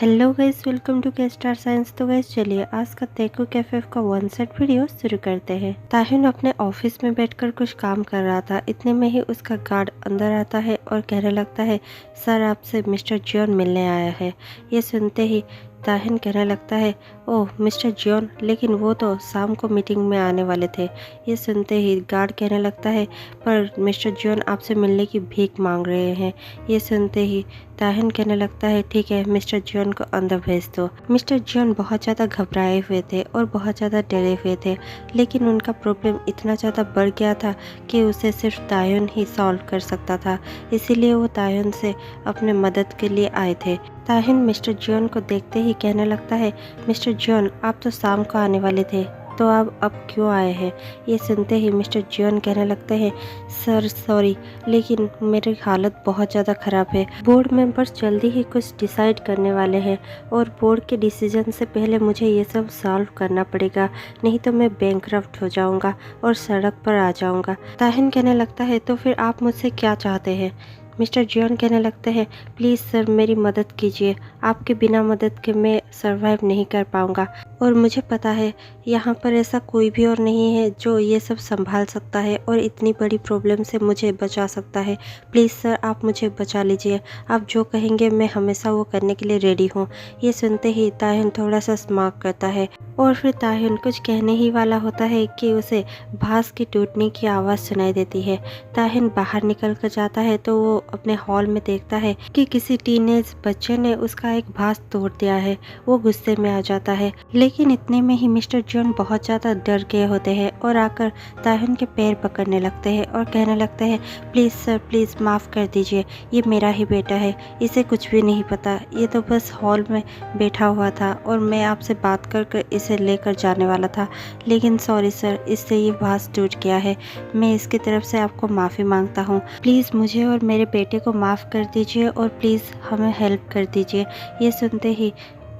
Hello guys, welcome to के star signs. तो guys चलिए आज का तेकू कैफे का वन सेट वीडियो शुरू करते हैं। ताहिन अपने ऑफिस में बैठकर कुछ काम कर रहा था। इतने में ही उसका गार्ड अंदर आता है और कहने लगता है, सर आपसे मिस्टर जॉन मिलने आया है। ये सुनते ही ताहिन कहने लगता है, ओह मिस्टर जॉन, लेकिन वो तो शाम को मीटिंग में आने वाले थे। ये सुनते ही गार्ड कहने लगता है, पर मिस्टर जॉन आपसे मिलने की भीख मांग रहे हैं। ये सुनते ही ताहिन कहने लगता है, ठीक है मिस्टर जॉन को अंदर भेज दो। मिस्टर जॉन बहुत ज़्यादा घबराए हुए थे और बहुत ज़्यादा डरे हुए थे, लेकिन उनका प्रॉब्लम इतना ज़्यादा बढ़ गया था कि उसे सिर्फ ताहिन ही सॉल्व कर सकता था। इसीलिए वो ताहिन से अपने मदद के लिए आए थे। ताहिन मिस्टर जॉन को देखते ही कहने लगता है, मिस्टर जॉन आप तो शाम को आने वाले थे, तो आप अब क्यों आए हैं? ये सुनते ही मिस्टर जॉन कहने लगते हैं, सर सॉरी, लेकिन मेरी हालत बहुत ज़्यादा ख़राब है। बोर्ड मेंबर्स जल्दी ही कुछ डिसाइड करने वाले हैं और बोर्ड के डिसीजन से पहले मुझे ये सब सॉल्व करना पड़ेगा, नहीं तो मैं बैंकरप्ट हो जाऊंगा और सड़क पर आ जाऊंगा। ताहिन कहने लगता है, तो फिर आप मुझसे क्या चाहते हैं? मिस्टर जॉन कहने लगते हैं, प्लीज़ सर मेरी मदद कीजिए, आपके बिना मदद के मैं सरवाइव नहीं कर पाऊंगा और मुझे पता है यहाँ पर ऐसा कोई भी और नहीं है जो ये सब संभाल सकता है और इतनी बड़ी प्रॉब्लम से मुझे बचा सकता है। प्लीज़ सर आप मुझे बचा लीजिए, आप जो कहेंगे मैं हमेशा वो करने के लिए रेडी हूँ। ये सुनते ही ताहिन थोड़ा सा स्मार्ट करता है और फिर ताहिन कुछ कहने ही वाला होता है कि उसे भास की टूटने की आवाज़ सुनाई देती है। ताहिन बाहर निकल कर जाता है तो वो अपने हॉल में देखता है कि किसी टीनेज बच्चे ने उसका एक भास तोड़ दिया है। वो गुस्से में आ जाता है, लेकिन इतने में ही मिस्टर जॉन बहुत ज़्यादा डर गए होते हैं और आकर ताहिन के पैर पकड़ने लगते हैं और कहने लगते हैं, प्लीज़ सर प्लीज़ माफ़ कर दीजिए, ये मेरा ही बेटा है, इसे कुछ भी नहीं पता, ये तो बस हॉल में बैठा हुआ था और मैं आपसे बात कर इसे लेकर जाने वाला था, लेकिन सॉरी सर इससे ये भास टूट गया है। मैं इसकी तरफ से आपको माफ़ी मांगता हूँ। प्लीज़ मुझे और मेरे बेटे को माफ़ कर दीजिए और प्लीज़ हमें हेल्प कर दीजिए। ये सुनते ही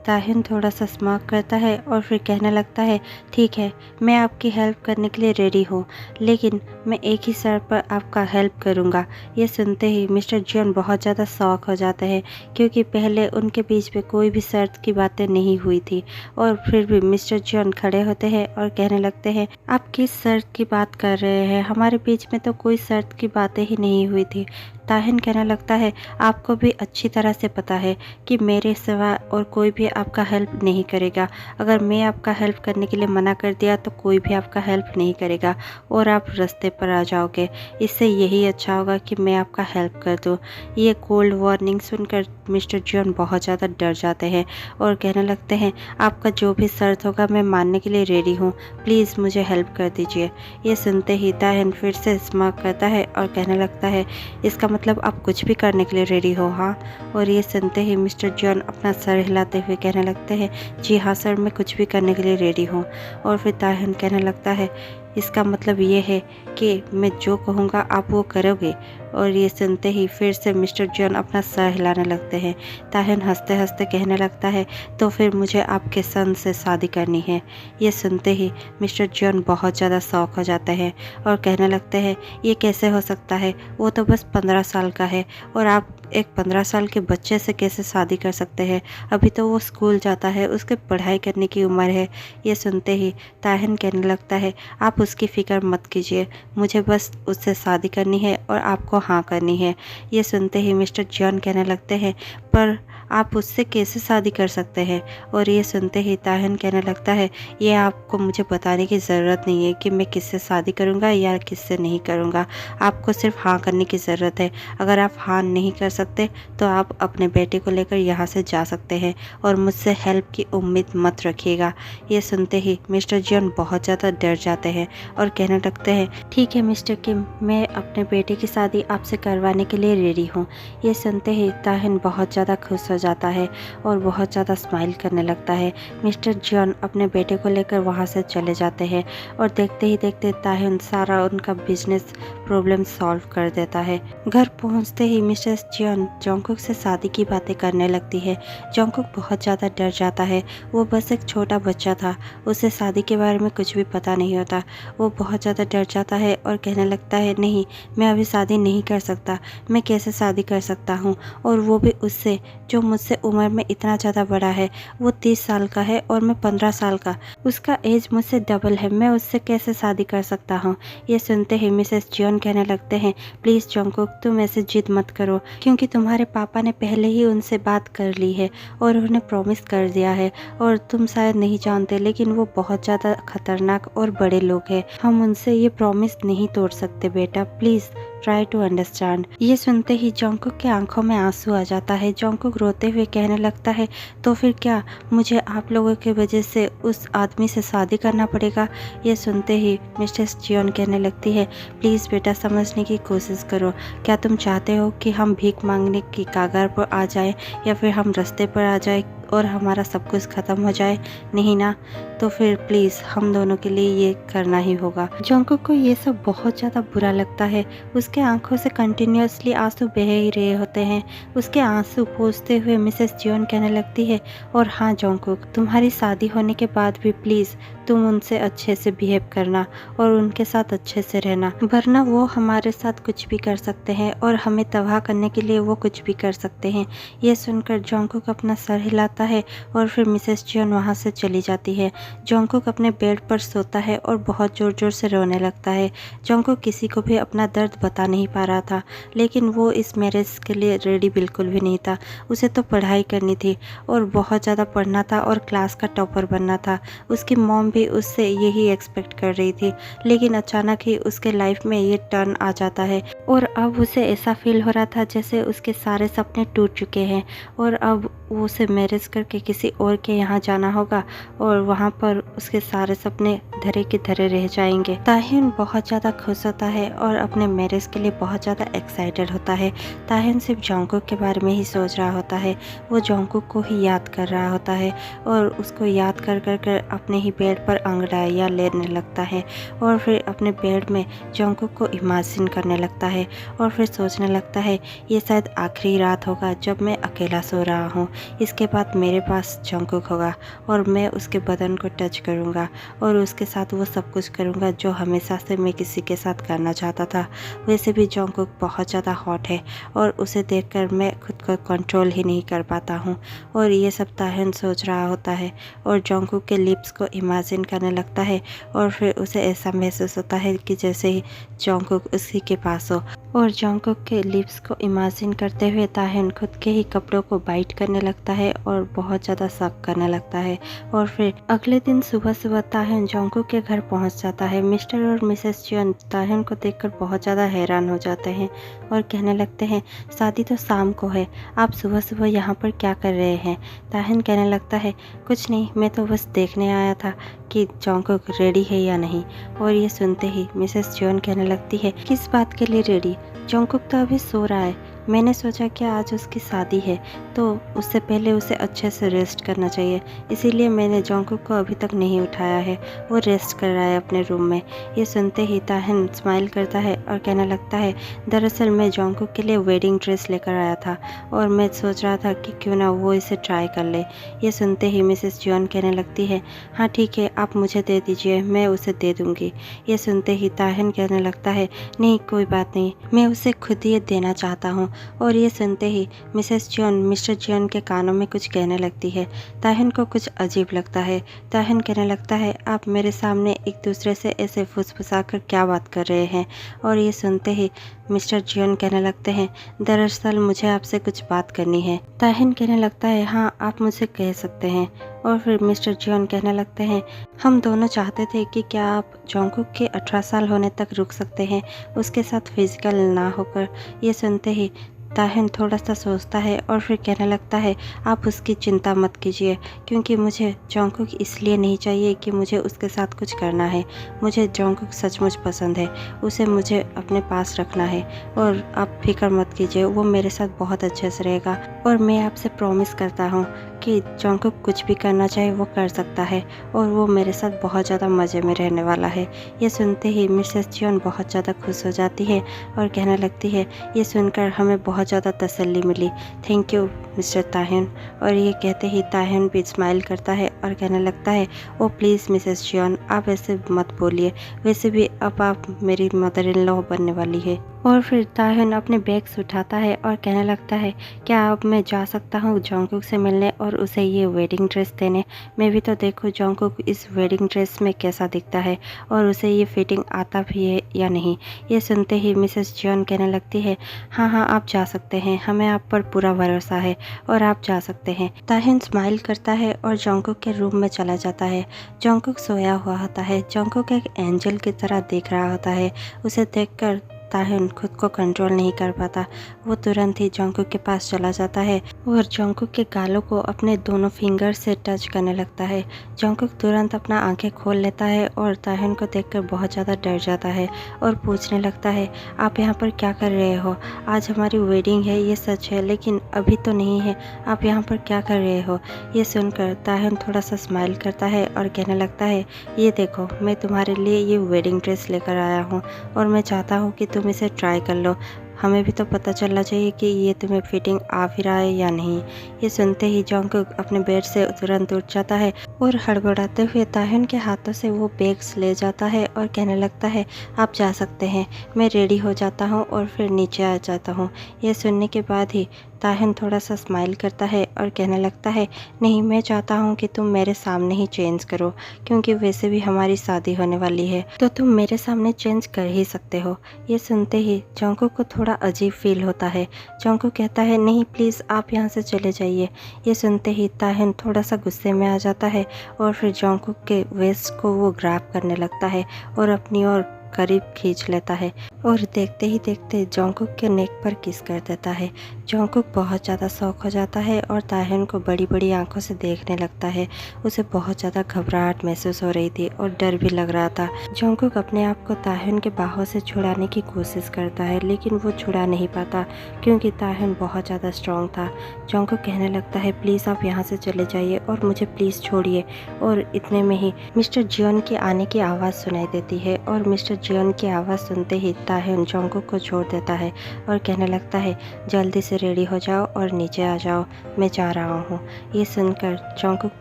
ताहिन थोड़ा सा स्मार्ट करता है और फिर कहने लगता है, ठीक है मैं आपकी हेल्प करने के लिए रेडी हूँ, लेकिन मैं एक ही शर्त पर आपका हेल्प करूँगा। ये सुनते ही मिस्टर जॉन बहुत ज़्यादा शॉक हो जाते हैं, क्योंकि पहले उनके बीच में कोई भी शर्त की बातें नहीं हुई थी और फिर भी मिस्टर जॉन खड़े होते हैं और कहने लगते हैं, आप किस शर्त की बात कर रहे हैं? हमारे बीच में तो कोई शर्त की बातें ही नहीं हुई थी। ताहिन कहने लगता है, आपको भी अच्छी तरह से पता है कि मेरे सिवा और कोई भी आपका हेल्प नहीं करेगा। अगर मैं आपका हेल्प करने के लिए मना कर दिया तो कोई भी आपका हेल्प नहीं करेगा और आप रास्ते पर आ जाओगे। इससे यही अच्छा होगा कि मैं आपका हेल्प कर दूँ। ये कोल्ड वार्निंग सुनकर मिस्टर जॉन बहुत ज़्यादा डर जाते हैं और कहने लगते हैं, आपका जो भी शर्त होगा मैं मानने के लिए रेडी हूँ, प्लीज़ मुझे हेल्प कर दीजिए। ये सुनते ही ताहिन फिर से स्मार्ट करता है और कहने लगता है, इसका मतलब आप कुछ भी करने के लिए रेडी हो? हाँ। और ये सुनते ही मिस्टर जॉन अपना सर हिलाते हुए कहने लगते हैं, जी हाँ सर मैं कुछ भी करने के लिए रेडी हूँ। और फिर ताहिन कहने लगता है, इसका मतलब ये है कि मैं जो कहूँगा आप वो करोगे? और ये सुनते ही फिर से मिस्टर जॉन अपना सर हिलाने लगते हैं। ताहिन हंसते हंसते कहने लगता है, तो फिर मुझे आपके सन से शादी करनी है। ये सुनते ही मिस्टर जॉन बहुत ज़्यादा शौक हो जाते हैं और कहने लगते हैं, ये कैसे हो सकता है? वो तो बस 15 साल का है और आप एक 15 साल के बच्चे से कैसे शादी कर सकते हैं? अभी तो वो स्कूल जाता है, उसके पढ़ाई करने की उम्र है। ये सुनते ही ताहिन कहने लगता है, आप उसकी फ़िक्र मत कीजिए, मुझे बस उससे शादी करनी है और आपको हाँ करनी है। ये सुनते ही मिस्टर जॉन कहने लगते हैं, पर आप उससे कैसे शादी कर सकते हैं? और ये सुनते ही ताहिन कहने लगता है, ये आपको मुझे बताने की ज़रूरत नहीं है कि मैं किससे शादी करूँगा या किससे नहीं करूँगा। आपको सिर्फ हाँ करने की ज़रूरत है। अगर आप हाँ नहीं कर सकते तो आप अपने बेटे को लेकर यहाँ से जा सकते हैं और मुझसे हेल्प की उम्मीद मत रखिएगा। ये सुनते ही मिस्टर जॉन बहुत ज़्यादा डर जाते हैं और कहने लगते हैं, ठीक है मिस्टर किम, मैं अपने बेटे की शादी आपसे करवाने के लिए रेडी हूँ। ये सुनते ही ताहिन बहुत ज़्यादा खुश हो जाता है और बहुत ज़्यादा स्माइल करने लगता है। मिस्टर जॉन अपने बेटे को लेकर वहाँ से चले जाते हैं और देखते ही देखते ताहिन सारा उनका बिजनेस प्रॉब्लम सॉल्व कर देता है। घर पहुँचते ही मिसेस जॉन जोंगकुक से शादी की बातें करने लगती है। जोंगकुक बहुत ज़्यादा डर जाता है, वो बस एक छोटा बच्चा था, उसे शादी के बारे में कुछ भी पता नहीं होता। वो बहुत ज़्यादा डर जाता है और कहने लगता है, नहीं मैं अभी शादी नहीं नहीं कर सकता, मैं कैसे शादी कर सकता हूँ, और वो भी उससे जो मुझसे उम्र में इतना ज़्यादा बड़ा है। वो 30 साल का है और मैं 15 साल का, उसका एज मुझसे डबल है, मैं उससे कैसे शादी कर सकता हूँ। ये सुनते ही मिसेस जियोन कहने लगते हैं, प्लीज़ जंगकुक तुम ऐसे जिद मत करो, क्योंकि तुम्हारे पापा ने पहले ही उनसे बात कर ली है और उन्हें प्रॉमिस कर दिया है, और तुम शायद नहीं जानते लेकिन वो बहुत ज़्यादा खतरनाक और बड़े लोग हैं, हम उनसे ये प्रॉमिस नहीं तोड़ सकते बेटा, प्लीज़ ट्राई टू अंडरस्टैंड। ये सुनते ही जंगकुक के आंखों में आंसू आ जाता है। जंगकुक रोते हुए कहने लगता है, तो फिर क्या मुझे आप लोगों की वजह से उस आदमी से शादी करना पड़ेगा। ये सुनते ही मिसेस जियोन कहने लगती है, प्लीज़ बेटा समझने की कोशिश करो, क्या तुम चाहते हो कि हम भीख मांगने की कगार पर आ जाए, या फिर हम रास्ते पर आ जाए और हमारा सब कुछ ख़त्म हो जाए। नहीं ना, तो फिर प्लीज़ हम दोनों के लिए ये करना ही होगा। जंगकुक को ये सब बहुत ज़्यादा बुरा लगता है। उसके आंखों से कंटिन्यूसली आंसू बह ही रहे होते हैं। उसके आंसू पोंछते हुए मिसेस जियोन कहने लगती है, और हाँ जंगकुक, तुम्हारी शादी होने के बाद भी प्लीज़ तुम उनसे अच्छे से बिहेव करना और उनके साथ अच्छे से रहना, वरना वो हमारे साथ कुछ भी कर सकते हैं और हमें तबाह करने के लिए वो कुछ भी कर सकते हैं। ये सुनकर जंगकुक अपना सर हिलाता है और फिर मिसेस जियोन वहाँ से चली जाती है। जंगकुक अपने बेड पर सोता है और बहुत ज़ोर ज़ोर से रोने लगता है। जंगकुक किसी को भी अपना दर्द बता नहीं पा रहा था, लेकिन वो इस मैरिज के लिए रेडी बिल्कुल भी नहीं था। उसे तो पढ़ाई करनी थी और बहुत ज़्यादा पढ़ना था और क्लास का टॉपर बनना था। उसकी मॉम भी उससे यही एक्सपेक्ट कर रही थी, लेकिन अचानक ही उसके लाइफ में ये टर्न आ जाता है और अब उसे ऐसा फील हो रहा था जैसे उसके सारे सपने टूट चुके हैं और अब वो उसे मैरिज करके किसी और के यहाँ जाना होगा और वहाँ पर उसके सारे सपने धरे के धरे रह जाएंगे। ताहिन बहुत ज़्यादा खुश होता है और अपने मैरिज के लिए बहुत ज़्यादा एक्साइटेड होता है। ताहिन सिर्फ जंगकुक के बारे में ही सोच रहा होता है, वो जंगकुक को ही याद कर रहा होता है और उसको याद कर कर कर अपने ही बेड पर अंगड़ाइयाँ लेने लगता है और फिर अपने बेड में जंगकुक को इमेजिन करने लगता है और फिर सोचने लगता है, ये शायद आखिरी रात होगा जब मैं अकेला सो रहा हूँ। इसके बाद मेरे पास जंगकुक होगा और मैं उसके बदन को टच करूँगा और उसके साथ वो सब कुछ करूँगा जो हमेशा से मैं किसी के साथ करना चाहता था। वैसे भी जंगकुक बहुत ज़्यादा हॉट है और उसे देखकर मैं खुद को कंट्रोल ही नहीं कर पाता हूँ। और ये सब ताहिन सोच रहा होता है और जंगकुक के लिप्स को इमेजिन करने लगता है और फिर उसे ऐसा महसूस होता है कि जैसे ही जंगकुक उसी के पास हो। और जंगकुक के लिप्स को इमेजिन करते हुए ताहिन खुद के ही कपड़ों को बाइट करने लगता है और बहुत ज़्यादा शक करने लगता है। और फिर अगले दिन सुबह सुबह ताहिन जंगकुक के घर पहुंच जाता है। मिस्टर और मिसेस जियोन ताहिन को देखकर बहुत ज़्यादा हैरान हो जाते हैं और कहने लगते हैं, शादी तो शाम को है, आप सुबह सुबह यहाँ पर क्या कर रहे हैं। ताहिन कहने लगता है, कुछ नहीं, मैं तो बस देखने आया था कि जंगकुक रेडी है या नहीं। और ये सुनते ही मिसेस जियोन कहने लगती है, किस बात के लिए रेडी, जंगकुक तो अभी सो रहा है, मैंने सोचा कि आज उसकी शादी है तो उससे पहले उसे अच्छे से रेस्ट करना चाहिए, इसीलिए मैंने जंगकुक को अभी तक नहीं उठाया है, वो रेस्ट कर रहा है अपने रूम में। ये सुनते ही ताहिन स्माइल करता है और कहने लगता है, दरअसल मैं जंगकुक के लिए वेडिंग ड्रेस लेकर आया था और मैं सोच रहा था कि क्यों ना वो इसे ट्राई कर ले। ये सुनते ही मिसेस जियोन कहने लगती है, हाँ ठीक है, आप मुझे दे दीजिए, मैं उसे दे दूँगी। ये सुनते ही ताहिन कहने लगता है, नहीं कोई बात नहीं, मैं उसे खुद ही देना चाहता हूँ। और ये सुनते ही मिसेस जियोन मिस्टर जियोन के कानों में कुछ कहने लगती है। ताहिन को कुछ अजीब लगता है। ताहिन कहने लगता है, आप मेरे सामने एक दूसरे से ऐसे फुसफुसा कर क्या बात कर रहे हैं। और ये सुनते ही मिस्टर जियोन कहने लगते हैं, दरअसल मुझे आपसे कुछ बात करनी है। ताहिन कहने लगता है, हाँ आप मुझसे कह सकते हैं। और फिर मिस्टर जियोन कहने लगते हैं, हम दोनों चाहते थे कि क्या आप जंगकुक के 18 साल होने तक रुक सकते हैं, उसके साथ फिजिकल ना होकर। ये सुनते ही ताहिन थोड़ा सा सोचता है और फिर कहने लगता है, आप उसकी चिंता मत कीजिए, क्योंकि मुझे जंगकुक इसलिए नहीं चाहिए कि मुझे उसके साथ कुछ करना है। मुझे जंगकुक सचमुच पसंद है, उसे मुझे अपने पास रखना है और आप फिक्र मत कीजिए, वो मेरे साथ बहुत अच्छे से रहेगा। और मैं आपसे प्रॉमिस करता हूँ कि जंगकुक कुछ भी करना चाहे वो कर सकता है और वो मेरे साथ बहुत ज़्यादा मज़े में रहने वाला है। ये सुनते ही मिसेस जियोन बहुत ज़्यादा खुश हो जाती है और कहने लगती है, ये सुनकर हमें बहुत ज़्यादा तसल्ली मिली, थैंक यू मिस्टर ताहिन। और ये कहते ही ताहिन भी स्माइल करता है और कहने लगता है, ओ प्लीज़ मिसेस जियोन, आप ऐसे मत बोलिए, वैसे भी अब आप मेरी मदर इन लॉ बनने वाली है। और फिर ताह्युन अपने बैग्स उठाता है और कहने लगता है, क्या अब मैं जा सकता हूँ जंगकुक से मिलने और उसे ये वेडिंग ड्रेस देने। मैं भी तो देखूँ जंगकुक इस वेडिंग ड्रेस में कैसा दिखता है और उसे ये फिटिंग आता भी है या नहीं। ये सुनते ही मिसेस जियोन कहने लगती है, हाँ हाँ आप जा सकते हैं, हमें आप पर पूरा भरोसा है और आप जा सकते हैं। ताह्युन स्माइल करता है और जंगकुक के रूम में चला जाता है। जंगकुक सोया हुआ होता है। जंगकुक एक एंजल की तरह दिख रहा होता है। उसे देखकर ताह्युन खुद को कंट्रोल नहीं कर पाता। वो तुरंत ही जंगकुक के पास चला जाता है और जंगकुक के गालों को अपने दोनों फिंगर से टच करने लगता है। जंगकुक तुरंत अपना आंखें खोल लेता है और ताह्युन को देखकर बहुत ज़्यादा डर जाता है और पूछने लगता है, आप यहाँ पर क्या कर रहे हो? आज हमारी वेडिंग है, ये सच है, लेकिन अभी तो नहीं है। आप यहाँ पर क्या कर रहे हो? ये सुनकर ताह्युन थोड़ा सा स्माइल करता है और कहने लगता है, ये देखो मैं तुम्हारे लिए ये वेडिंग ड्रेस लेकर आया हूँ और मैं चाहता हूँ कि तुम इसे ट्राई कर लो। हमें भी तो पता चलना चाहिए कि ये तुम्हें फिटिंग आ भी रहा है या नहीं। ये सुनते ही जंगकुक अपने बेड से तुरंत उठ जाता है और हड़बड़ाते हुए ताह्युन के हाथों से वो बैग्स ले जाता है और कहने लगता है, आप जा सकते हैं, मैं रेडी हो जाता हूँ और फिर नीचे आ जाता हूँ। ये सुनने के बाद ही ताह्युन थोड़ा सा स्माइल करता है और कहने लगता है, नहीं मैं चाहता हूँ कि तुम मेरे सामने ही चेंज करो, क्योंकि वैसे भी हमारी शादी होने वाली है तो तुम मेरे सामने चेंज कर ही सकते हो। ये सुनते ही जंगकुक को थोड़ा अजीब फील होता है। जंगकुक कहता है, नहीं प्लीज़ आप यहाँ से चले जाइए। ये सुनते ही ताह्युन थोड़ा सा गुस्से में आ जाता है और फिर जंगकुक के वेस्ट को वो ग्रैब करने लगता है और अपनी ओर करीब खींच लेता है और देखते ही देखते जंगकुक के नेक पर किस कर देता है। जंगकुक बहुत ज़्यादा शॉक हो जाता है और ताह्युन को बड़ी बड़ी आंखों से देखने लगता है। उसे बहुत ज़्यादा घबराहट महसूस हो रही थी और डर भी लग रहा था। जंगकुक अपने आप को ताह्युन के बाहों से छुड़ाने की कोशिश करता है, लेकिन वो छुड़ा नहीं पाता क्योंकि ताह्युन बहुत ज़्यादा स्ट्रॉन्ग था। जंगकुक कहने लगता है, प्लीज़ आप यहाँ से चले जाइए और मुझे प्लीज़ छोड़िए। और इतने में ही मिस्टर जियोन के आने की आवाज़ सुनाई देती है और मिस्टर जियोन की आवाज़ सुनते ही ताह्युन जंगकुक को छोड़ देता है और कहने लगता है, जल्दी से रेडी हो जाओ और नीचे आ जाओ, मैं जा रहा हूँ। ये सुनकर जंगकुक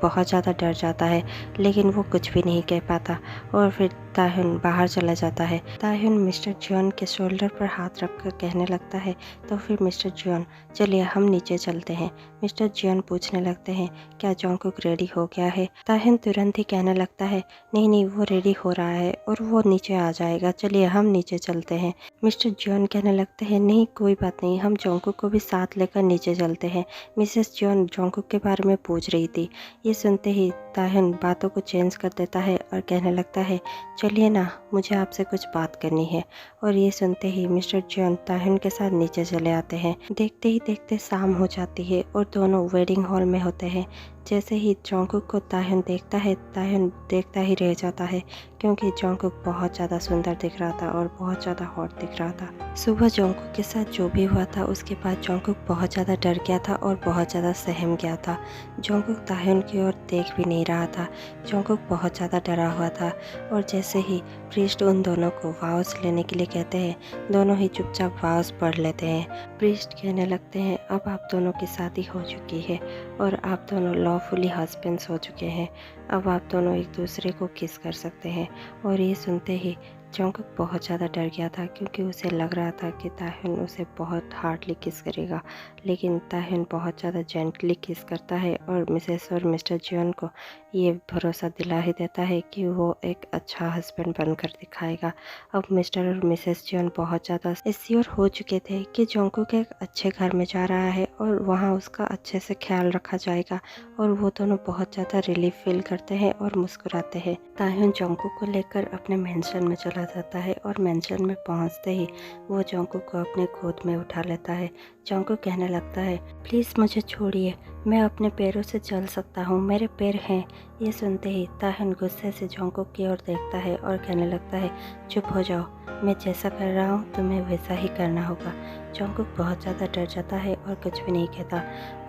बहुत ज़्यादा डर जाता है, लेकिन वो कुछ भी नहीं कह पाता और फिर ताह्युन बाहर चला जाता है। ताह्युन मिस्टर जियोन के शोल्डर पर हाथ रखकर कहने लगता है, तो फिर मिस्टर जियोन चलिए हम नीचे चलते हैं। मिस्टर जियोन पूछने लगते हैं, क्या जंगकुक रेडी हो गया है? ताह्युन तुरंत ही कहने लगता है, नहीं नहीं वो रेडी हो रहा है और वो नीचे आ जाएगा, चलिए हम नीचे चलते हैं। मिस्टर जियोन कहने लगते हैं, नहीं कोई बात नहीं, हम जंगकुक को भी साथ लेकर नीचे चलते हैं। मिसेस जियोन जंगकुक के बारे में पूछ रही थी। ये सुनते ही ताह्युन बातों को चेंज कर देता है और कहने लगता है, चलिए ना, मुझे आपसे कुछ बात करनी है। और ये सुनते ही मिस्टर जियोन ताह्युन के साथ नीचे चले आते हैं। देखते ही देखते शाम हो जाती है और दोनों वेडिंग हॉल में होते हैं। जैसे ही जंगकुक को ताह्युन देखता है, ताह्युन देखता ही रह जाता है क्योंकि जंगकुक बहुत ज़्यादा सुंदर दिख रहा था और बहुत ज़्यादा हॉट दिख रहा था। सुबह जंगकुक के साथ जो भी हुआ था उसके बाद जंगकुक बहुत ज़्यादा डर गया था और बहुत ज़्यादा सहम गया था। जंगकुक ताह्युन की ओर देख भी नहीं रहा था। जंगकुक बहुत ज़्यादा डरा हुआ था और जैसे ही प्रीस्ट उन दोनों को वाउस लेने के लिए कहते हैं, दोनों ही चुपचाप वाउस पढ़ लेते हैं। प्रीस्ट कहने लगते हैं, अब आप दोनों की शादी हो चुकी है और आप दोनों लॉफुली हस्बैंड्स हो चुके हैं। अब आप दोनों एक दूसरे को किस कर सकते हैं। और ये सुनते ही जंगकुक बहुत ज़्यादा डर गया था क्योंकि उसे लग रहा था कि ताह्युन उसे बहुत हार्डली किस करेगा, लेकिन ताह्युन बहुत ज़्यादा जेंटली किस करता है और मिसेस और मिस्टर जियोन को ये भरोसा दिला ही देता है कि वो एक अच्छा हस्बैंड बनकर दिखाएगा। अब मिस्टर और मिसेस जियोन बहुत ज़्यादा एश्योर हो चुके थे कि जंगकुक एक अच्छे घर में जा रहा है और वहाँ उसका अच्छे से ख्याल रखा जाएगा और वो दोनों बहुत ज़्यादा रिलीफ फील करते हैं और मुस्कुराते हैं। ताह्युन जंगकुक को लेकर अपने मेंशन में चला जाता है और मेंशन में पहुंचते ही वो जंगकुक को अपने गोद में उठा लेता है। जंगकुक कहने लगता है, प्लीज़ मुझे छोड़िए, मैं अपने पैरों से चल सकता हूँ, मेरे पैर हैं। ये सुनते ही ताह्युन गुस्से से जंगकुक की ओर देखता है और कहने लगता है, चुप हो जाओ, मैं जैसा कर रहा हूँ तुम्हें वैसा ही करना होगा। जंगकुक बहुत ज़्यादा डर जाता है और कुछ भी नहीं कहता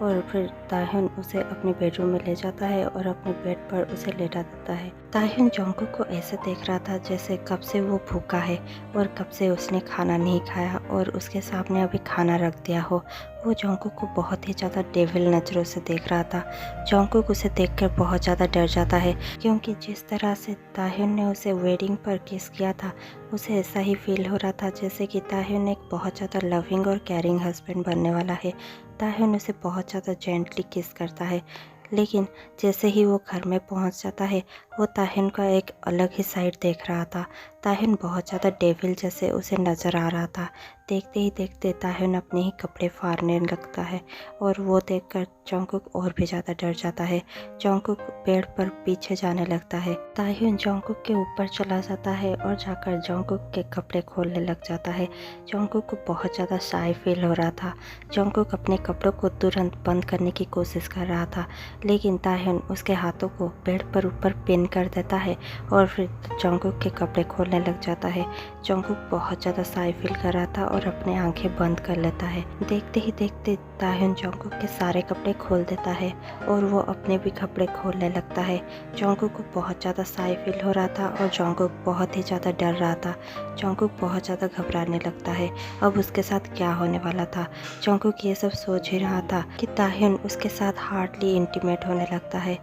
और फिर ताह्युन उसे अपने बेडरूम में ले जाता है और अपने बेड पर उसे लेटा देता है। ताह्युन जंगकुक को ऐसे देख रहा था जैसे कब से वो भूखा है और कब से उसने खाना नहीं खाया और उसके सामने अभी खाना रख दिया हो वो जोंगकुक को बहुत ही ज़्यादा डेविल नज़रों से देख रहा था। जोंगकुक उसे देखकर बहुत ज़्यादा डर जाता है, क्योंकि जिस तरह से ताह्युन ने उसे वेडिंग पर किस किया था, उसे ऐसा ही फील हो रहा था जैसे कि ताह्युन एक बहुत ज़्यादा लविंग और केयरिंग हस्बैंड बनने वाला है। ताह्युन उसे बहुत ज़्यादा जेंटली किस करता है, लेकिन जैसे ही वो घर में पहुंच जाता है, वो ताह्युन का एक अलग ही साइड देख रहा था। ताह्युन बहुत ज़्यादा डेविल जैसे उसे नज़र आ रहा था। देखते ही देखते ताह्युन अपने ही कपड़े फाड़ने लगता है, और वो देखकर जोंगकुक और भी ज़्यादा डर जाता है। जोंगकुक पेड़ पर पीछे जाने लगता है। ताह्युन जोंगकुक के ऊपर चला जाता है और जाकर जोंगकुक के कपड़े खोलने लग जाता है। जोंगकुक को बहुत ज़्यादा शाय फील हो रहा था। जोंगकुक अपने कपड़ों को तुरंत बंद करने की कोशिश कर रहा था, लेकिन ताह्युन उसके हाथों को बेड पर ऊपर पिन कर देता है और फिर जोंगकुक के कपड़े खोलने लग जाता है। जोंगकुक बहुत ज़्यादा शाय फील कर रहा था और अपने आंखें बंद कर लेता है। देखते ही देखते ताह्युन जोंगकुक के सारे कपड़े खोल देता है और वो अपने भी कपड़े खोलने लगता है। जोंगकुक को बहुत ज़्यादा शाय फील हो रहा था और जोंगकुक बहुत ही ज़्यादा डर रहा था। जोंगकुक बहुत ज़्यादा घबराने लगता है। अब उसके साथ क्या होने वाला था? जोंगकुक ये सब सोच ही रहा था कि ताह्युन उसके साथ हार्डली इंटीमेट होने लगता है।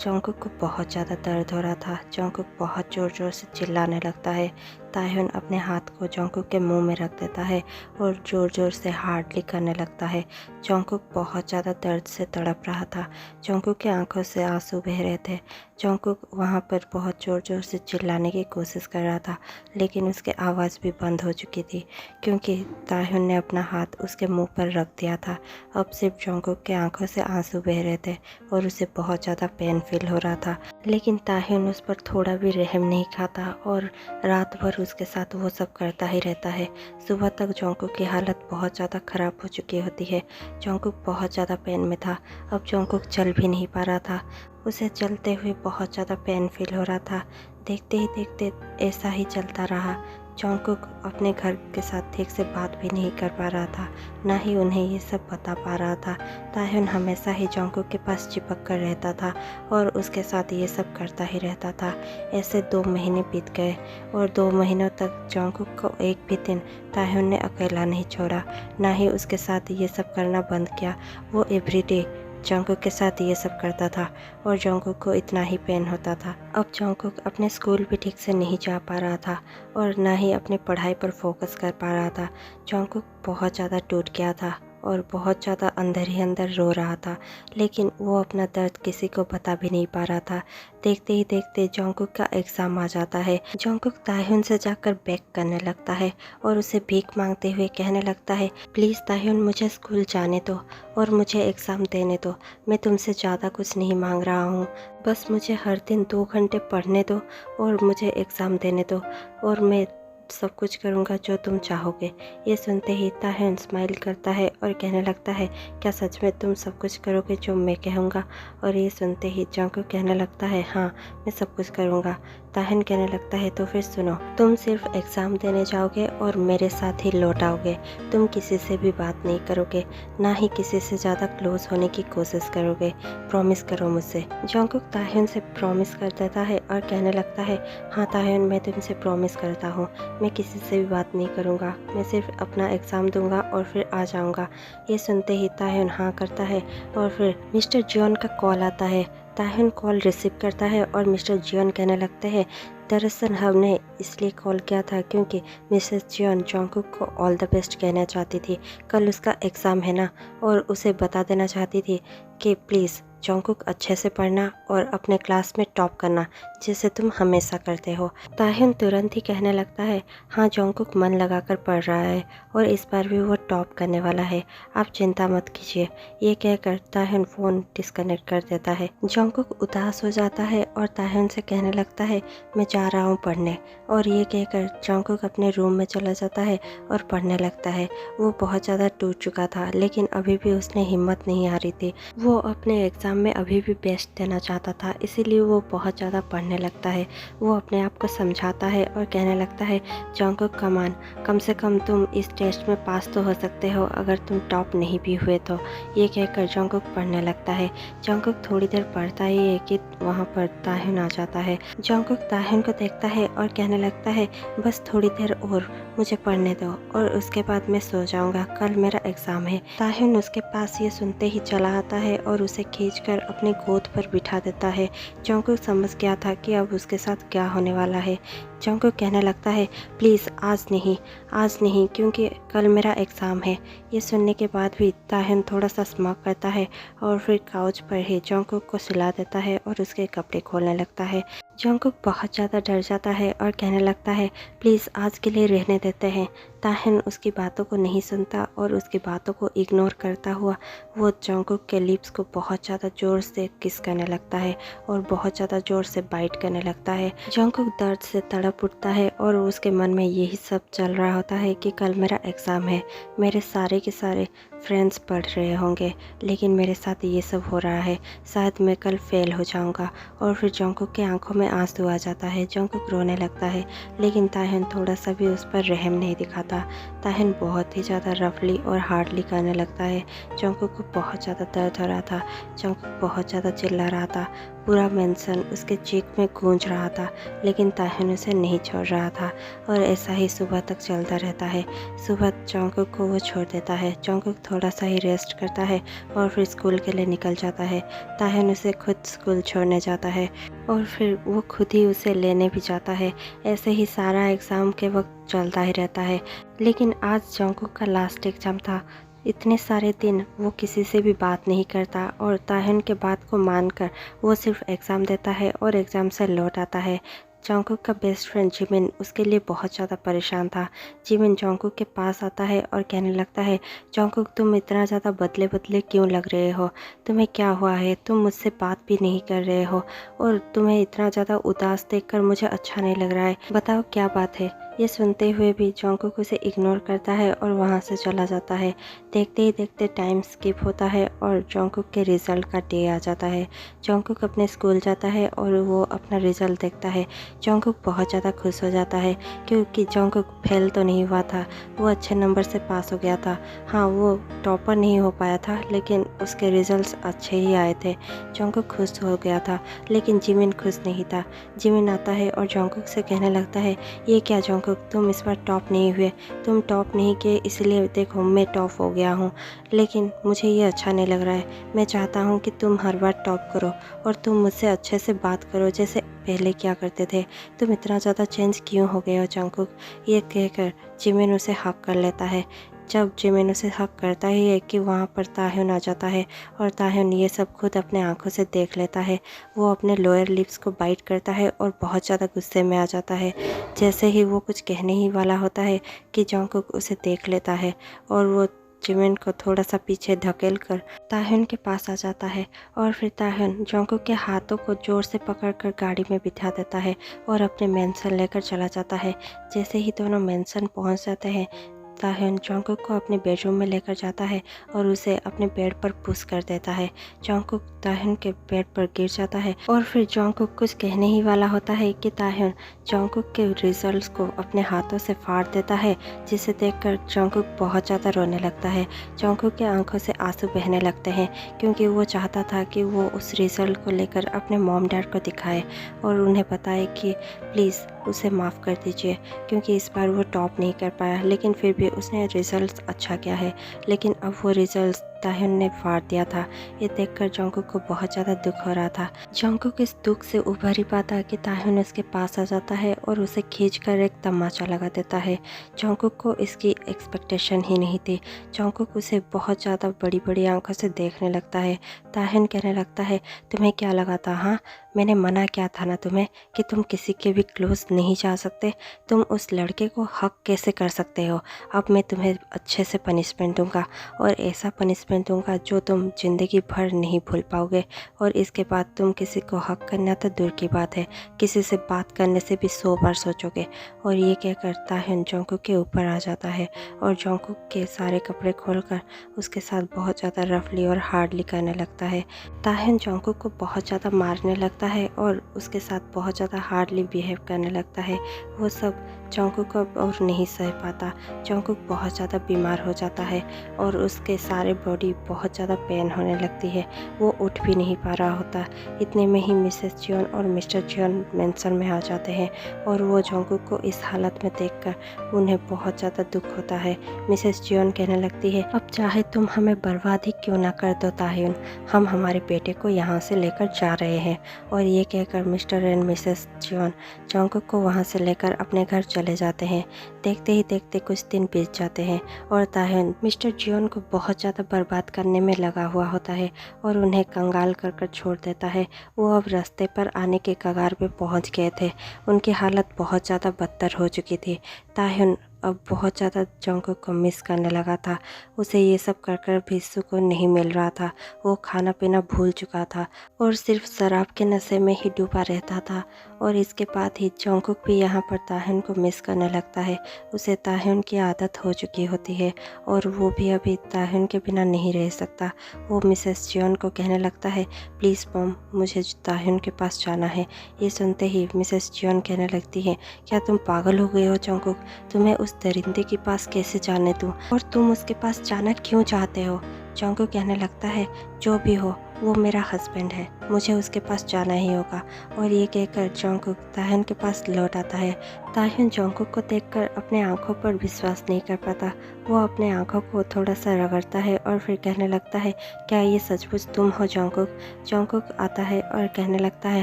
जोंगकुक को बहुत ज़्यादा दर्द हो रहा था। जोंगकुक बहुत ज़ोर ज़ोर से चिल्लाने लगता है। ताह्युन अपने हाथ को जोंगकुक के मुंह में रख देता है और ज़ोर ज़ोर से हार्डली करने लगता है। जोंगकुक बहुत ज़्यादा दर्द से तड़प रहा था। जोंगकुक की आंखों से आंसू बह रहे थे। जोंगकुक वहाँ पर बहुत ज़ोर ज़ोर से चिल्लाने की कोशिश कर रहा था, लेकिन उसकी आवाज़ भी बंद हो चुकी थी, क्योंकि ताह्युन ने अपना हाथ उसके मुंह पर रख दिया था। अब सिर्फ जोंगकुक के आंखों से आंसू बह रहे थे और उसे बहुत ज़्यादा पेन फील हो रहा था, लेकिन ताह्युन उस पर थोड़ा भी रहम नहीं खाता और रात भर उसके साथ वो सब करता ही रहता है। सुबह तक जोंगकुक की हालत बहुत ज़्यादा ख़राब हो चुकी होती है। जोंगकुक बहुत ज़्यादा पेन में था। अब जोंगकुक चल भी नहीं पा रहा था। उसे चलते हुए बहुत ज़्यादा पेन फील हो रहा था। देखते ही देखते ऐसा ही चलता रहा। जोंगकुक अपने घर के साथ ठीक से बात भी नहीं कर पा रहा था, ना ही उन्हें ये सब बता पा रहा था। ताह्युन हमेशा ही जोंगकुक के पास चिपक कर रहता था और उसके साथ ये सब करता ही रहता था। ऐसे 2 महीने बीत गए और 2 महीनों तक जोंगकुक को एक भी दिन ताह्युन ने अकेला नहीं छोड़ा, ना ही उसके साथ ये सब करना बंद किया। वो एवरीडे जोंगकुक के साथ ये सब करता था और जोंगकुक को इतना ही पेन होता था। अब जोंगकुक अपने स्कूल भी ठीक से नहीं जा पा रहा था और ना ही अपनी पढ़ाई पर फोकस कर पा रहा था। जोंगकुक बहुत ज़्यादा टूट गया था और बहुत ज़्यादा अंदर ही अंदर रो रहा था, लेकिन वो अपना दर्द किसी को बता भी नहीं पा रहा था। देखते ही देखते जोंगकुक का एग्ज़ाम आ जाता है। जोंगकुक ताह्युन से जाकर बेग करने लगता है और उसे भीख मांगते हुए कहने लगता है, प्लीज़ ताह्युन, मुझे स्कूल जाने दो और मुझे एग्ज़ाम देने दो। मैं तुमसे ज़्यादा कुछ नहीं मांग रहा हूँ, बस मुझे हर दिन 2 घंटे पढ़ने दो और मुझे एग्ज़ाम देने दो और मैं सब कुछ करूँगा जो तुम चाहोगे। ये सुनते ही ताह्युन स्माइल करता है और कहने लगता है, क्या सच में तुम सब कुछ करोगे जो मैं कहूँगा? और ये सुनते ही जोंगकुक कहने लगता है, हाँ, मैं सब कुछ करूँगा। ताह्युन कहने लगता है, तो फिर सुनो, तुम सिर्फ एग्ज़ाम देने जाओगे और मेरे साथ ही लौट आओगे। तुम किसी से भी बात नहीं करोगे, ना ही किसी से ज़्यादा क्लोज होने की कोशिश करोगे। प्रॉमिस करो मुझसे। जोंगकुक ताह्युन से प्रॉमिस कर देता है और कहने लगता है, हाँ ताह्युन, मैं तुमसे प्रॉमिस करता हूँ, मैं किसी से भी बात नहीं करूँगा। मैं सिर्फ अपना एग्ज़ाम दूंगा और फिर आ जाऊँगा। ये सुनते ही ताह्युन हाँ करता है और फिर मिस्टर जियोन का कॉल आता है। ताह्युन कॉल रिसीव करता है और मिस्टर जियोन कहने लगते हैं, दरअसल हमने इसलिए कॉल किया था क्योंकि मिसेस जियोन जोंगकुक को ऑल द बेस्ट कहना चाहती थी। कल उसका एग्ज़ाम है ना, और उसे बता देना चाहती थी कि प्लीज़ जोंगकुक अच्छे से पढ़ना और अपने क्लास में टॉप करना, जैसे तुम हमेशा करते हो। ताह्युन तुरंत ही कहने लगता है, हाँ, जोंगकुक मन लगाकर पढ़ रहा है और इस बार भी वो टॉप करने वाला है, आप चिंता मत कीजिए। ये कहकर ताह्युन फ़ोन डिस्कनेक्ट कर देता है। जोंगकुक उदास हो जाता है और ताह्युन से कहने लगता है, मैं जा रहा हूँ पढ़ने। और ये कहकर जोंगकुक अपने रूम में चला जाता है और पढ़ने लगता है। वो बहुत ज़्यादा टूट चुका था, लेकिन अभी भी उसने हिम्मत नहीं हारी थी। वो अपने एग्ज़ाम एग्ज़ाम में अभी भी बेस्ट देना चाहता था, इसीलिए वो बहुत ज़्यादा पढ़ने लगता है। वो अपने आप को समझाता है और कहने लगता है, जंगकुक कमान, कम से कम तुम इस टेस्ट में पास तो हो सकते हो अगर तुम टॉप नहीं भी हुए तो। ये कहकर जंगकुक पढ़ने लगता है। जंगकुक थोड़ी देर पढ़ता ही है कि वहाँ पर ताह्युन आ जाता है। जंगकुक ताह्युन को देखता है और कहने लगता है, बस थोड़ी देर और मुझे पढ़ने दो और उसके बाद मैं सो जाऊंगा, कल मेरा एग्ज़ाम है। ताह्युन उसके पास ये सुनते ही चला आता है और उसे खींचकर अपनी गोद पर बिठा देता है। जंगकुक समझ गया था कि अब उसके साथ क्या होने वाला है। जंगकुक कहने लगता है, प्लीज़ आज नहीं क्योंकि कल मेरा एग्ज़ाम है। ये सुनने के बाद भी ताह्युन थोड़ा सा स्माइल करता है और फिर काउच पर ही जंगकुक को सुला देता है और उसके कपड़े खोलने लगता है। जंगकुक बहुत ज़्यादा डर जाता है और कहने लगता है, प्लीज़ आज के लिए रहने देते हैं। ताह्युन उसकी बातों को नहीं सुनता और उसकी बातों को इग्नोर करता हुआ वो जंगकुक के लिप्स को बहुत ज़्यादा ज़ोर से किस करने लगता है और बहुत ज़्यादा ज़ोर से बाइट करने लगता है। जंगकुक दर्द से तड़प उठता है और उसके मन में यही सब चल रहा होता है कि कल मेरा एग्ज़ाम है, मेरे सारे के सारे फ्रेंड्स पढ़ रहे होंगे लेकिन मेरे साथ ये सब हो रहा है, शायद मैं कल फेल हो जाऊंगा। और फिर जंगकुक के आंखों में आंसू आ जाता है। जंगकुक रोने लगता है लेकिन ताह्युन थोड़ा सा भी उस पर रहम नहीं दिखाता। ताह्युन बहुत ही ज़्यादा रफली और हार्डली करने लगता है। जंगकुक को बहुत ज़्यादा दर्द हो रहा था। जंगकुक बहुत ज़्यादा चिल्ला रहा था। पूरा मेंशन उसके चीख में गूंज रहा था लेकिन ताह्युन उसे नहीं छोड़ रहा था और ऐसा ही सुबह तक चलता रहता है। सुबह जंगकुक को वो छोड़ देता है। जंगकुक थोड़ा सा ही रेस्ट करता है और फिर स्कूल के लिए निकल जाता है। ताह्युन उसे खुद स्कूल छोड़ने जाता है और फिर वो खुद ही उसे लेने भी जाता है। ऐसे ही सारा एग्ज़ाम के वक्त चलता ही रहता है। लेकिन आज जंगकुक का लास्ट एग्ज़ाम था। इतने सारे दिन वो किसी से भी बात नहीं करता और ताह्युन के बात को मानकर वो सिर्फ एग्ज़ाम देता है और एग्ज़ाम से लौट आता है। जंगकुक का बेस्ट फ्रेंड जिमिन उसके लिए बहुत ज़्यादा परेशान था। जिमिन जंगकुक के पास आता है और कहने लगता है, जंगकुक तुम इतना ज़्यादा बदले बदले क्यों लग रहे हो, तुम्हें क्या हुआ है, तुम मुझसे बात भी नहीं कर रहे हो और तुम्हें इतना ज़्यादा उदास देखकर मुझे अच्छा नहीं लग रहा है, बताओ क्या बात है। ये सुनते हुए भी जंगकुक उसे इग्नोर करता है और वहाँ से चला जाता है। देखते ही देखते टाइम स्किप होता है और जंगकुक के रिज़ल्ट का डे आ जाता है। जंगकुक अपने स्कूल जाता है और वो अपना रिज़ल्ट देखता है। जंगकुक बहुत ज़्यादा खुश हो जाता है क्योंकि जंगकुक फेल तो नहीं हुआ था, वो अच्छे नंबर से पास हो गया था। हाँ, वो टॉपर नहीं हो पाया था लेकिन उसके रिजल्ट्स अच्छे ही आए थे। जंगकुक खुश हो गया था लेकिन जिमिन खुश नहीं था। जिमिन आता है और जंगकुक से कहने लगता है, ये क्या जंगकुक, तुम इस बार टॉप नहीं हुए, तुम टॉप नहीं किए इसलिए देखो मैं टॉप हो गया हूँ, लेकिन मुझे ये अच्छा नहीं लग रहा है। मैं चाहता हूँ कि तुम हर बार टॉप करो और तुम मुझसे अच्छे से बात करो जैसे पहले क्या करते थे। तुम इतना ज़्यादा चेंज क्यों हो गए हो जंगकुक। ये कहकर जिमिन उसे हक कर लेता है। जब जिमिन उसे हक करता ही है कि वहाँ पर ताह्युन आ जाता है और ताह्युन ये सब खुद अपने आंखों से देख लेता है। वो अपने लोअर लिप्स को बाइट करता है और बहुत ज़्यादा गुस्से में आ जाता है। जैसे ही वो कुछ कहने ही वाला होता है कि जंगकुक उसे देख लेता है और वो जिमिन को थोड़ा सा पीछे धकेल कर ताह्युन के पास आ जाता है और फिर ताह्युन जंगकुक के हाथों को जोर से पकड़कर गाड़ी में बिठा देता है और अपने मेंशन लेकर चला जाता है। जैसे ही दोनों मेंशन पहुंच जाते हैं, ताह्युन जंगकुक को अपने बेडरूम में लेकर जाता है और उसे अपने बेड पर पुश कर देता है। जंगकुक ताह्युन के बेड पर गिर जाता है और फिर जंगकुक कुछ कहने ही वाला होता है कि ताह्युन जंगकुक के रिजल्ट्स को अपने हाथों से फाड़ देता है, जिसे देखकर जंगकुक बहुत ज़्यादा रोने लगता है। जंगकुक के आंखों से आंसू बहने लगते हैं क्योंकि वो चाहता था कि वो उस रिजल्ट को लेकर अपने मॉम डैड को दिखाए और उन्हें बताए कि प्लीज़ उसे माफ़ कर दीजिए क्योंकि इस बार वो टॉप नहीं कर पाया, लेकिन फिर भी उसने रिजल्ट्स अच्छा किया है। लेकिन अब वो रिजल्ट्स ताह्युन ने फाड़ दिया था। ये देखकर जंगकुक को बहुत ज़्यादा दुख हो रहा था। जंगकुक इस दुख से उभर ही पाता कि ताह्युन उसके पास आ जाता है और उसे खींचकर एक तमाचा लगा देता है। जंगकुक को इसकी एक्सपेक्टेशन ही नहीं थी। जंगकुक उसे बहुत ज़्यादा बड़ी बड़ी आंखों से देखने लगता है। ताह्युन कहने लगता है, तुम्हें क्या लगा था, हाँ मैंने मना किया था ना तुम्हें कि तुम किसी के भी क्लोज नहीं जा सकते, तुम उस लड़के को हक कैसे कर सकते हो। अब मैं तुम्हें अच्छे से पनिशमेंट दूंगा और ऐसा पनिशमेंट मैं दूंगा जो तुम ज़िंदगी भर नहीं भूल पाओगे, और इसके बाद तुम किसी को हक करना तो दूर की बात है, किसी से बात करने से भी 100 बार सोचोगे। और ये कहकर ताह्युन जोंगकुक के ऊपर आ जाता है और जोंगकुक के सारे कपड़े खोलकर उसके साथ बहुत ज़्यादा रफली और हार्डली करने लगता है। ताह्युन जोंगकुक को बहुत ज़्यादा मारने लगता है और उसके साथ बहुत ज़्यादा हार्डली बिहेव करने लगता है। वो सब जोंगकुक अब और नहीं सह पाता। जोंगकुक बहुत ज़्यादा बीमार हो जाता है और उसके सारे बॉडी बहुत ज़्यादा पेन होने लगती है। वो उठ भी नहीं पा रहा होता। इतने में ही मिसेस जियोन और मिस्टर जियोन मेंशन में आ जाते हैं और वो जोंगकुक को इस हालत में देखकर उन्हें बहुत ज़्यादा दुख होता है। मिसेस जियोन कहने लगती है, अब चाहे तुम हमें बर्बाद ही क्यों ना कर दो ताह्युन, हम हमारे बेटे को यहाँ से लेकर जा रहे हैं। और ये कहकर Mr and Mrs Jeon Jungkook को वहाँ से लेकर अपने घर चले जाते हैं। देखते ही देखते कुछ दिन बीत जाते हैं और ताह्युन मिस्टर जियोन को बहुत ज़्यादा बर्बाद करने में लगा हुआ होता है और उन्हें कंगाल कर कर छोड़ देता है। वो अब रास्ते पर आने के कगार पे पहुंच गए थे। उनकी हालत बहुत ज़्यादा बदतर हो चुकी थी। ताह्युन अब बहुत ज़्यादा जोंगकुक को मिस करने लगा था। उसे ये सब कर कर भी सुकून नहीं मिल रहा था। वो खाना पीना भूल चुका था और सिर्फ शराब के नशे में ही डूबा रहता था। और इसके बाद ही जोंगकुक भी यहाँ पर ताह्युन को मिस करने लगता है। उसे ताह्युन की आदत हो चुकी होती है और वो भी अभी ताह्युन के बिना नहीं रह सकता। वो मिसेस जियोन को कहने लगता है, प्लीज़ मॉम, मुझे ताह्युन के पास जाना है। ये सुनते ही मिसेस जियोन कहने लगती है, क्या तुम पागल हो गए हो जोंगकुक? तुम्हें उस दरिंदे के पास कैसे जाने दूँ, और तुम उसके पास जाना क्यों चाहते हो? जोंगकुक कहने लगता है, जो भी हो वो मेरा हस्बैंड है, मुझे उसके पास जाना ही होगा। और ये कहकर जोंगकुक ताह्युन के पास लौट आता है। ताह्युन जोंगकुक को देखकर अपने आंखों पर विश्वास नहीं कर पाता। वो अपने आंखों को थोड़ा सा रगड़ता है और फिर कहने लगता है, क्या ये सचमुच तुम हो जोंगकुक? जोंगकुक आता है और कहने लगता है,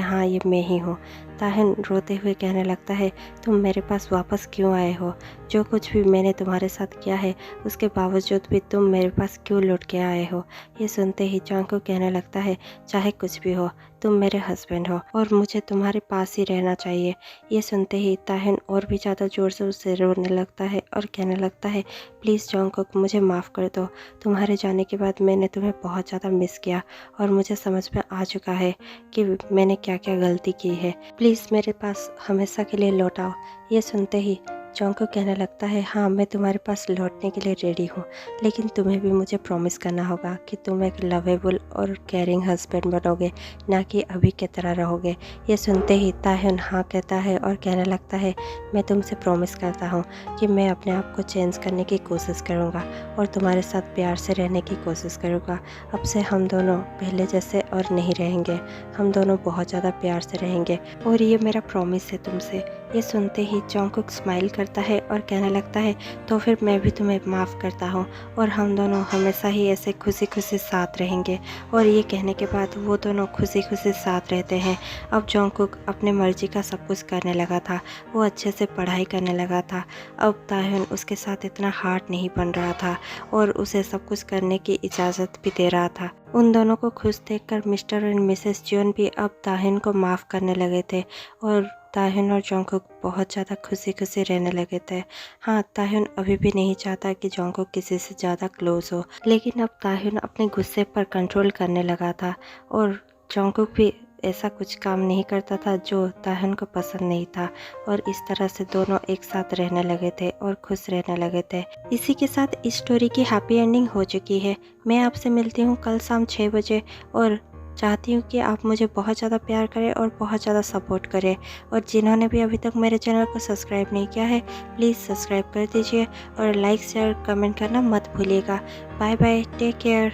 हाँ ये मैं ही हूँ। ताह्युन रोते हुए कहने लगता है, तुम मेरे पास वापस क्यों आए हो? जो कुछ भी मैंने तुम्हारे साथ किया है उसके बावजूद भी तुम मेरे पास क्यों लौट के आए हो? ये सुनते ही जोंगकुक कहने लगता है, चाहे कुछ भी हो, तुम मेरे हस्बैंड हो और मुझे तुम्हारे पास ही रहना चाहिए। ये सुनते ही ताह्युन और भी ज़्यादा ज़ोर से उससे रोने लगता है और कहने लगता है, प्लीज़ जोंगकुक, मुझे माफ़ कर दो। तुम्हारे जाने के बाद मैंने तुम्हें बहुत ज़्यादा मिस किया और मुझे समझ में आ चुका है कि मैंने क्या क्या गलती की है। प्लीज़ मेरे पास हमेशा के लिए लौट आओ। ये सुनते ही जोंगकुक कहने लगता है, हाँ मैं तुम्हारे पास लौटने के लिए रेडी हूँ, लेकिन तुम्हें भी मुझे प्रॉमिस करना होगा कि तुम एक लवेबल और केयरिंग हस्बैंड बनोगे, ना कि अभी की तरह रहोगे। ये सुनते ही ताह्युन हाँ कहता है और कहने लगता है, मैं तुमसे प्रॉमिस करता हूँ कि मैं अपने आप को चेंज करने की कोशिश करूँगा और तुम्हारे साथ प्यार से रहने की कोशिश करूँगा। अब से हम दोनों पहले जैसे और नहीं रहेंगे, हम दोनों बहुत ज़्यादा प्यार से रहेंगे और ये मेरा प्रॉमिस है तुमसे। ये सुनते ही जोंगकुक स्माइल करता है और कहने लगता है, तो फिर मैं भी तुम्हें माफ़ करता हूँ और हम दोनों हमेशा ही ऐसे खुशी खुशी साथ रहेंगे। और ये कहने के बाद वो दोनों खुशी खुशी साथ रहते हैं। अब जोंगकुक अपने मर्जी का सब कुछ करने लगा था। वो अच्छे से पढ़ाई करने लगा था। अब ताह्युन उसके साथ इतना हार्ड नहीं बन रहा था और उसे सब कुछ करने की इजाज़त भी दे रहा था। उन दोनों को खुश देखकर मिस्टर एंड मिसेस जियोन भी अब ताह्युन को माफ़ करने लगे थे और ताह्युन और जोंगकुक बहुत ज़्यादा खुशी खुशी रहने लगे थे। हाँ, ताह्युन अभी भी नहीं चाहता कि जोंगकुक किसी से ज़्यादा क्लोज हो, लेकिन अब ताह्युन अपने गुस्से पर कंट्रोल करने लगा था और जोंगकुक भी ऐसा कुछ काम नहीं करता था जो ताह्युन को पसंद नहीं था। और इस तरह से दोनों एक साथ रहने लगे थे और खुश रहने लगे थे। इसी के साथ इस स्टोरी की हैप्पी एंडिंग हो चुकी है। मैं आपसे मिलती हूँ कल शाम 6 बजे और चाहती हूँ कि आप मुझे बहुत ज़्यादा प्यार करें और बहुत ज़्यादा सपोर्ट करें। और जिन्होंने भी अभी तक मेरे चैनल को सब्सक्राइब नहीं किया है, प्लीज़ सब्सक्राइब कर दीजिए और लाइक शेयर कमेंट करना मत भूलिएगा। Bye bye, take care.